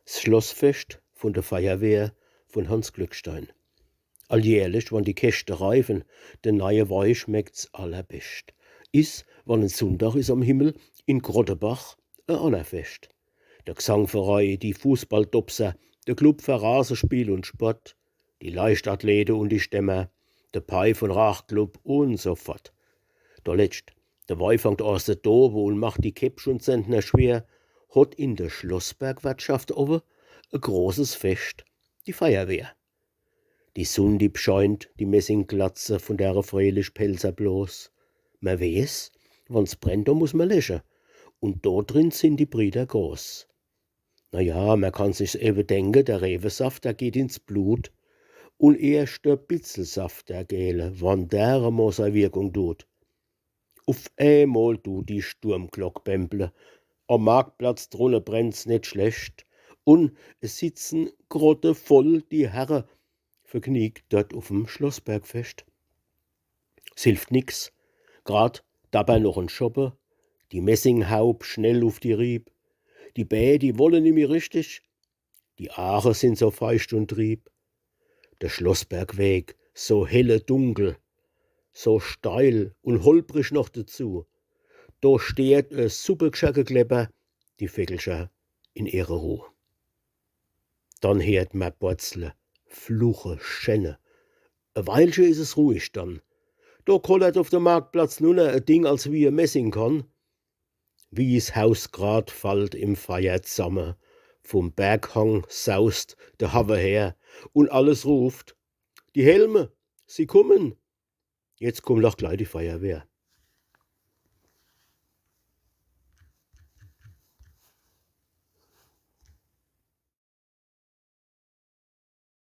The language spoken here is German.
Das Schlossfest von der Feuerwehr von Hans Glückstein. Alljährlich, wann die Käste reifen, den neue Wein schmeckt's allerbest. Wann Sonntag is am Himmel, in Grottebach Annerfest. Der Gesangverein, die Fußballdopser, der Club für Rasenspiel und Sport, die Leichtathleten und die Stämmer, der Pai von Rachclub und so fort. Der Letzt, der Wein fängt aus der Dobe und macht die Käppsch und Zentner schwer, hat in der Schlossbergwirtschaft oben ein großes Fest, die Feuerwehr. Die Sonn, die bescheint die Messingglatze von der freilich Pelzer bloß. Man weiß, wann's brennt, da muss man löschen. Und dort drin sind die Brüder groß. Na ja, man kann sich's eben denken, der Rewesaft, der geht ins Blut. Und erst der Bitzelsaft, der Gele, wann der einmal seine Wirkung tut. Auf einmal tut die Sturmglock bämple. Am Marktplatz drunne brennt's nicht schlecht. Und es sitzen grottevoll die Herren verkniegt dort auf'm Schlossbergfest. Es hilft nix, grad dabei noch ein Schoppe, die Messinghaub schnell auf die Rieb, die Bäh, die wollen nimmer richtig, die Aare sind so feucht und trieb, der Schlossbergweg so helle dunkel, so steil und holprig noch dazu, da steht e Suppegeschirrgeklepper, die Vögelscher in ihrer Ruhe. Dann hört man Borzle, Fluche, Schenne. E Weilchen is es ruhig dann. Da kollert auf dem Marktplatz nunne e Ding als wie e Messingkorn. Wie's Haus grad fallt im Feuer zusammen. Vom Berghang saust der Haver her und alles ruft: Die Helme, sie kommen. Jetzt kommt auch gleich die Feuerwehr.